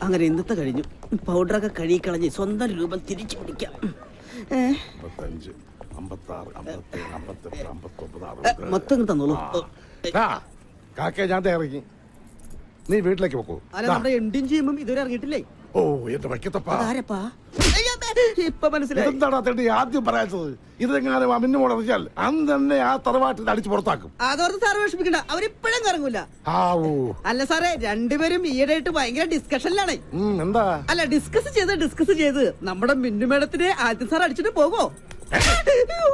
അങ്ങനെ ഇന്നത്തെ കഴിഞ്ഞു. പൗഡറൊക്കെ കഴുകിക്കളഞ്ഞ് സ്വന്തം രൂപം തിരിച്ചു പിടിക്കാം. മൊത്തം തന്നോളൂ. ഞാൻ ഇറങ്ങി, നീ വീട്ടിലേക്ക് പോക്കൂ. അല്ല, നമ്മുടെ എൻഡിങ് ചെയ്യുമ്പം ഇതുവരെ ഇറങ്ങിയിട്ടില്ലേ? ഓ എന്റെ വയ്ക്കത്തപ്പാ, ഇപ്പൊ മനസ്സിലായി. എന്താണ് ആദ്യം പറയാത്തത്? ഇതെങ്ങനെ മിന്നുമോൾ അറിഞ്ഞാൽ അന്ന് തന്നെ ആ തറവാട്ടിൽ അടിച്ചു പുറത്താക്കും. അതോർത്ത് സാറ് വിഷമിക്കണ്ട, അവരിപ്പോഴും കറങ്ങൂല. അല്ല സാറേ, രണ്ടുപേരും ഈയിടെയായിട്ട് ഭയങ്കര ഡിസ്കഷനിലാണ്. എന്താ? അല്ല, ഡിസ്കസ് ചെയ്ത് നമ്മുടെ മിന്നുമേടത്തിനെ ആദ്യം സാർ അടിച്ചിട്ട് പോകോ?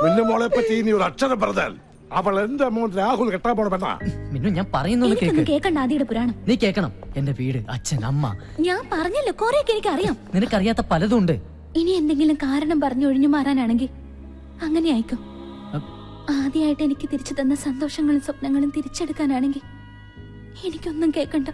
മിന്നുമോളെ പറ്റി ഇനി ഒരു അക്ഷരം പറഞ്ഞാൽ അവൾ എന്റെ മോൻ രാഹുൽ കെട്ടാൻ പോണ പെണ്ണാ. മിന്നു, ഞാൻ പറയുന്നത് കേൾക്കണ്ട. ആദിയുടെ പുരാണം നീ കേൾക്കണം. എന്റെ വീട്, അച്ഛൻ, അമ്മ. ഞാൻ പറഞ്ഞല്ലോ, കൊറേയൊക്കെ എനിക്ക് അറിയാം. നിനക്കറിയാത്ത പലതും ഉണ്ട്. ഇനി എന്തെങ്കിലും കാരണം പറഞ്ഞു ഒഴിഞ്ഞു മാറാനാണെങ്കിൽ അങ്ങനെ ആയിക്കോ. ആദ്യമായിട്ട് എനിക്ക് തിരിച്ചു തന്ന സന്തോഷങ്ങളും സ്വപ്നങ്ങളും തിരിച്ചെടുക്കാനാണെങ്കിൽ എനിക്കൊന്നും കേൾക്കണ്ട.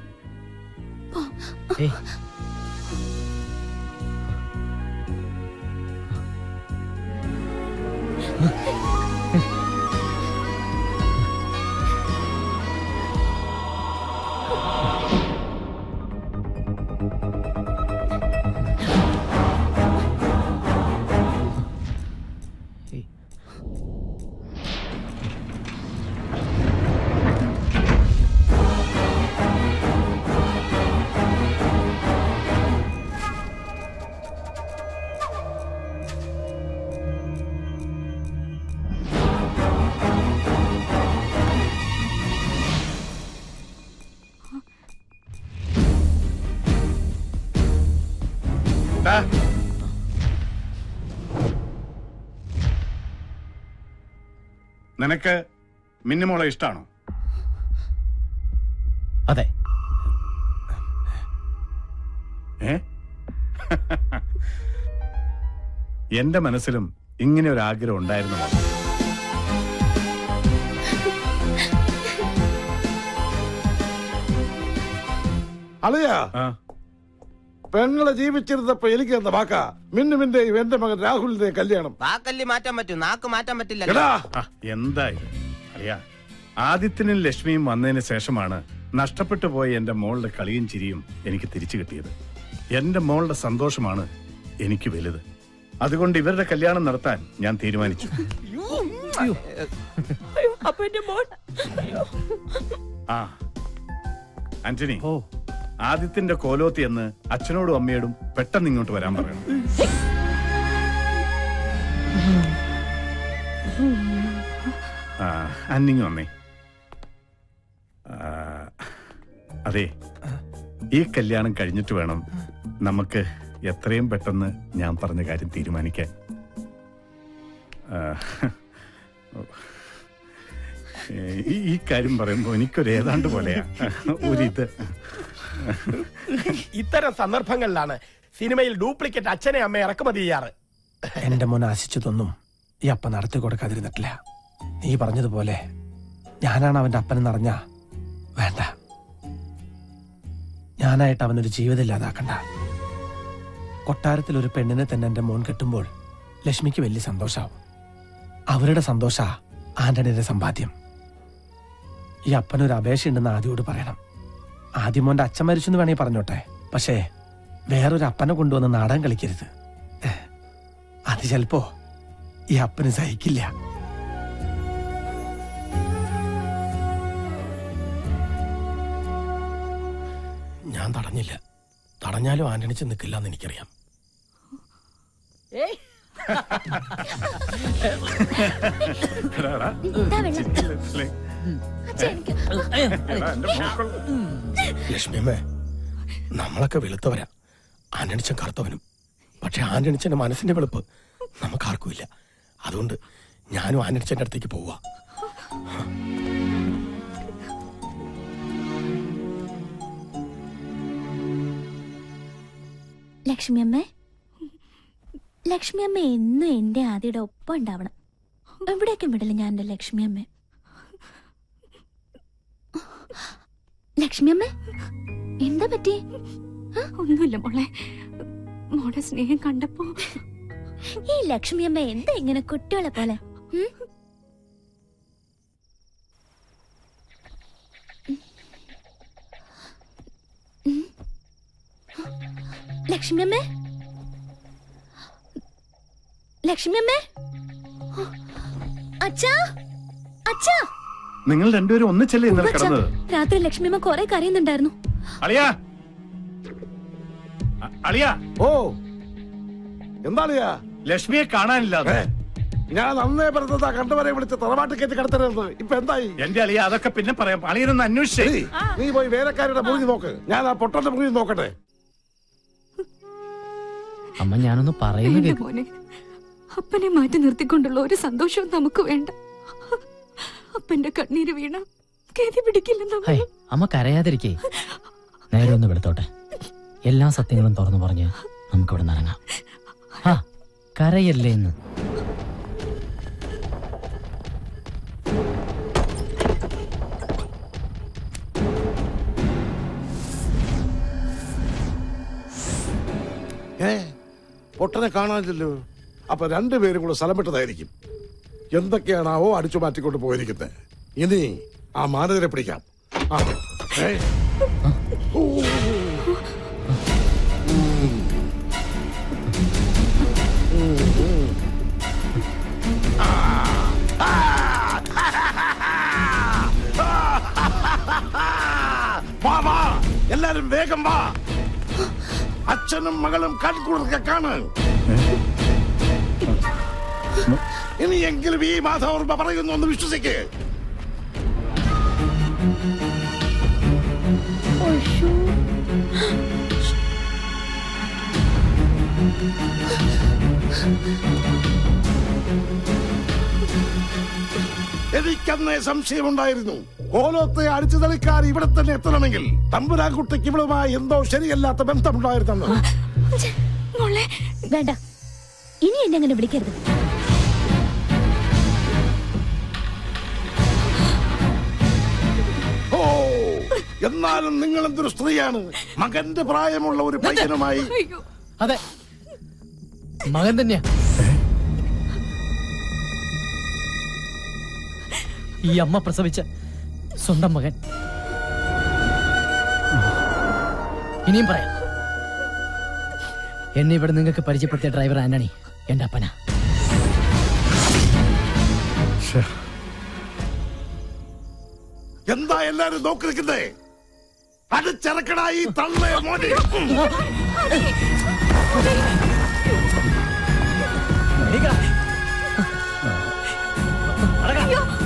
നിനക്ക് മിന്നുമോളെ ഇഷ്ടാണോ? അതെ. എന്റെ മനസ്സിലും ഇങ്ങനെ ഒരു ആഗ്രഹം ഉണ്ടായിരുന്നു. അളിയാ, പെങ്ങളെ ജീവിച്ചിരുന്നപ്പോ എനിക്ക് തന്ന വാക്കാ മിന്നുവിന്റെയും എന്റെ മകൻ രാഹുലിന്റെയും കല്യാണം. വാക്കല്ലി മാറ്റാൻ പറ്റൂ, നാക്ക് മാറ്റാൻ പറ്റില്ല. എന്തായാലും അറിയാ, ആദിത്യനും ലക്ഷ്മിയും വന്നതിന് ശേഷമാണ് നഷ്ടപ്പെട്ടു പോയ എന്റെ മോളുടെ കളിയും ചിരിയും എനിക്ക് തിരിച്ചു കിട്ടിയത്. എന്റെ മോളുടെ സന്തോഷമാണ് എനിക്ക് വലുത്. അതുകൊണ്ട് ഇവരുടെ കല്യാണം നടത്താൻ ഞാൻ തീരുമാനിച്ചു. ആ ആന്റണി, ആദിത്യന്റെ കോലോത്തി എന്ന് അച്ഛനോടും അമ്മയോടും പെട്ടെന്ന് ഇങ്ങോട്ട് വരാൻ പറയണം. അന്നിങ്ങ് വന്നേ. അതെ, ഈ കല്യാണം കഴിഞ്ഞിട്ട് വേണം നമുക്ക് എത്രയും പെട്ടെന്ന് ഞാൻ പറഞ്ഞ കാര്യം തീരുമാനിക്കാൻ. ഈ കാര്യം പറയുമ്പോ എനിക്കൊരു ഏതാണ്ട് പോലെയാ ഒരിത്. ഇത്തരം സന്ദർഭങ്ങളിലാണ് സിനിമയിൽ ഡ്യൂപ്ലിക്കേറ്റ് അച്ഛനെ അമ്മയെ ഇറക്കുമതി ചെയ്യാറ്. എന്റെ മോൻ ആശിച്ചതൊന്നും ഈ അപ്പ നടത്തി കൊടുക്കാതിരുന്നിട്ടില്ല. നീ പറഞ്ഞതുപോലെ ഞാനാണ് അവന്റെ അപ്പനെന്നറിഞ്ഞ വേണ്ട, ഞാനായിട്ട് അവനൊരു ജീവിതം ഇല്ലാതാക്കണ്ട. കൊട്ടാരത്തിൽ ഒരു പെണ്ണിനെ തന്നെ എന്റെ മോൻ കെട്ടുമ്പോൾ ലക്ഷ്മിക്ക് വലിയ സന്തോഷാവും. അവരുടെ സന്തോഷ ആന്റണിയുടെ സമ്പാദ്യം. ഈ അപ്പനൊരു അപേക്ഷയുണ്ടെന്ന് ആദ്യോട് പറയണം. ആദ്യം മോന്റെ അച്ഛൻ മരിച്ചെന്ന് വേണമെങ്കിൽ പറഞ്ഞോട്ടെ, പക്ഷേ വേറൊരു അപ്പനെ കൊണ്ടുവന്ന് നാടകം കളിക്കരുത്. അത് ചിലപ്പോ ഈ അപ്പന് സഹിക്കില്ല. ഞാൻ തടഞ്ഞില്ല. തടഞ്ഞാലും ആന്റണി ചെന്ന് നിൽക്കില്ലെന്ന് എനിക്കറിയാം. ലക്ഷ്മിയമ്മേ, നമ്മളൊക്കെ വെളുത്തവരാ, ആന്റണിച്ചൻ കറുത്തവനും. പക്ഷെ ആന്റണിച്ചന്റെ മനസ്സിന്റെ വെളുപ്പ് നമുക്കാർക്കും ഇല്ല. അതുകൊണ്ട് ഞാനും ആന്റണിച്ചന്റെ അടുത്തേക്ക് പോവാ. ലക്ഷ്മിയമ്മേ, ലക്ഷ്മിയമ്മ എന്നും എന്റെ ആദിയുടെ ഒപ്പം ഉണ്ടാവണം. എവിടേക്കും വിടില്ല ഞാൻ എന്റെ ലക്ഷ്മിയമ്മേ. ലക്ഷ്മിയമ്മേ, എന്താ പറ്റി? ഒന്നുമില്ല മോളെ, മോടെ സ്നേഹം കണ്ടപ്പോ. ഈ ലക്ഷ്മിയമ്മ എന്താ ഇങ്ങനെ കുട്ടികളെ പോലെ? ലക്ഷ്മി അമ്മേ, ലക്ഷ്മി അമ്മേ, അച്ഛാ, അച്ഛാ. നിങ്ങൾ രണ്ടുപേരും ഒന്നിച്ചല്ലേ ഇന്നലെ അച്ഛാ, കിടന്നത്? രാത്രി ലക്ഷ്മി അമ്മ കുറെ കരയുന്നുണ്ടായിരുന്നു. അളിയാ, അളിയാ. ഓ എന്താളിയാ? ലക്ഷ്മിയെ കാണാനില്ല. ഞാൻ അന്നേ പറഞ്ഞതാ കണ്ടുവരെ വിളിച്ച് തറവാട്ട് കയറ്റി കിടത്തരുത്. ഇപ്പൊ എന്തായി? എന്റെ അളിയ അതൊക്കെ പിന്നെ പറയാം. അളിയനൊന്ന് അന്വേഷിച്ചേ. നീ പോയി വേലക്കാരുടെ മുറി നോക്ക്, ഞാൻ ആ പൊട്ടന്റെ മുറി നോക്കട്ടെ. അമ്മ ഞാനൊന്ന് പറയുന്നു എന്റെ കേൾക്കും. മോനെ, അപ്പനെ മാറ്റി നിർത്തിക്കൊണ്ടുള്ള ഒരു സന്തോഷവും നമുക്ക് വേണ്ട. അപ്പന്റെ കണ്ണീര് വീണ കേതി പിടിക്കില്ലെന്ന് ഹൈ, അമ്മ കരയാതിരിക്കേ. നേരെ ഒന്ന് വെളുത്തോട്ടെ. എല്ലാ സത്യങ്ങളും തുറന്നു പറഞ്ഞ് നമുക്ക് ഇവിടെ നിറങ്ങാം. ആ കരയല്ലേ എന്ന്. പൊട്ടനെ കാണാനില്ലല്ലോ. അപ്പൊ രണ്ടുപേരും കൂടെ സ്ഥലം വിട്ടതായിരിക്കും. എന്തൊക്കെയാണാവോ അടിച്ചു മാറ്റിക്കൊണ്ട് പോയിരിക്കുന്നത്. ഇനി ആ മാനേജരെ പിടിക്കാം. ആ, ഓ. വാ വാ, എല്ലാരും വേഗം വാ. അച്ഛനും മകളും കൺകുളിർക്കെ കാണാൻ. ഇനിയെങ്കിലും ഈ മാധവർമ്മ പറയുന്നു ഒന്ന് വിശ്വസിക്ക്. എനിക്കന്നേ സംശയമുണ്ടായിരുന്നു. കോലത്തെ അടിച്ചു തളിക്കാർ ഇവിടെ തന്നെ എത്തണമെങ്കിൽ തമ്പുരാൻകുട്ടിക്ക് ഇവളുമായി എന്തോ ശരിയല്ലാത്ത ബന്ധമുണ്ടായിരുന്നു. വേണ്ട, ഇനി എന്നെ അങ്ങനെ വിളിക്കരുത്. ഓ, എന്നാലും നിങ്ങൾ എന്തൊരു സ്ത്രീയാണ്. മകന്റെ പ്രായമുള്ള ഒരു പയ്യനുമായി. അതെ, മകൻ തന്നെയാ. ഈ അമ്മ പ്രസവിച്ച സ്വന്തം മകൻ. ഇനിയും പറയാം, എന്നെ ഇവിടെ നിങ്ങൾക്ക് പരിചയപ്പെടുത്തിയ ഡ്രൈവർ ആന്റണി എന്റെ അപ്പനാ. എന്താ എല്ലാരും നോക്കിരിക്കുന്നേ? അടിച്ചിറക്കടായി തള്ളേ മോനെ.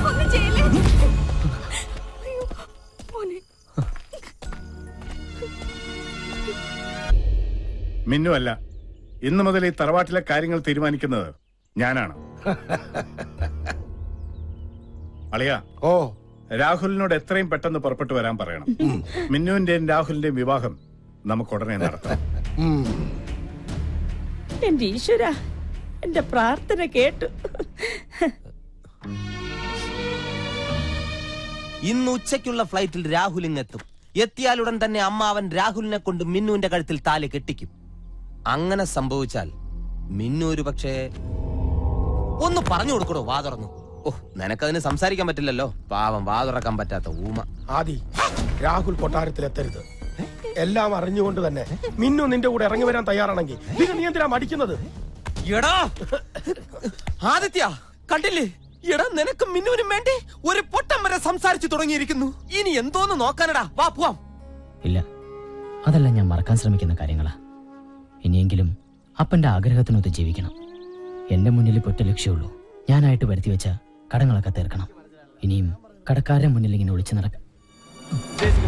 ഒന്നും ചെയ്യല്ലേ. അയ്യോ, മോനെ. മിന്നു അല്ല, ഇന്നു മുതൽ ഈ തറവാട്ടിലെ കാര്യങ്ങൾ തീരുമാനിക്കുന്നത് ഞാനാണ്. അളിയാ, ഓ, രാഹുലിനോട് എത്രയും പെട്ടെന്ന് പുറപ്പെട്ടു വരാൻ പറയണം. മിന്നുവിന്റെയും രാഹുലിന്റെയും വിവാഹം നമുക്ക് ഉടനെ നടത്താം. എന്റെ ഈശ്വര, എന്റെ പ്രാർത്ഥന കേട്ടു. ഇന്ന് ഉച്ചയ്ക്കുള്ള ഫ്ലൈറ്റിൽ രാഹുൽ ഇങ്ങെത്തും. എത്തിയാലുടൻ തന്നെ അമ്മാവൻ രാഹുലിനെ കൊണ്ട് മിന്നുവിന്റെ കഴുത്തിൽ താലി കെട്ടിക്കും. അങ്ങനെ സംഭവിച്ചാൽ മിന്നു ഒരു പക്ഷേ ഒന്ന് പറഞ്ഞു കൊടുക്കണോ? വാ തുറന്നു. ഓ, നിനക്കതിന് സംസാരിക്കാൻ പറ്റില്ലല്ലോ. പാവം, വാ തുറക്കാൻ പറ്റാത്ത ഊമ. ആദി, രാഹുൽ കൊട്ടാരത്തിലെത്തരുത്. എല്ലാം അറിഞ്ഞുകൊണ്ട് തന്നെ മിന്നു നിന്റെ കൂടെ ഇറങ്ങി വരാൻ തയ്യാറാണെങ്കിൽ പിന്നെ നീ എന്തിനാ മടിക്കുന്നത്? എടാ ആദിത്യ, കണ്ടില്ലേ? എടാ, നിനക്ക് മിന്നുവിനും വേണ്ടി ഒരു പൊട്ടം വരെ സംസാരിച്ചു തുടങ്ങിയിരിക്കുന്നു. ഇനി എന്തോന്ന് നോക്കാനടാ. വാ പോവാം. ഇല്ല, അതെല്ലാം ഞാൻ മറക്കാൻ ശ്രമിക്കുന്ന കാര്യങ്ങളാ. ഇനിയെങ്കിലും അപ്പന്റെ ആഗ്രഹത്തിനൊത്ത് ജീവിക്കണം. എന്റെ മുന്നിൽ ഒറ്റ ലക്ഷ്യമുള്ളൂ, ഞാനായിട്ട് വരുത്തി വെച്ച കടങ്ങളൊക്കെ തീർക്കണം. ഇനിയും കടക്കാരുടെ മുന്നിൽ ഇങ്ങനെ ഒളിച്ചു നടക്കാം.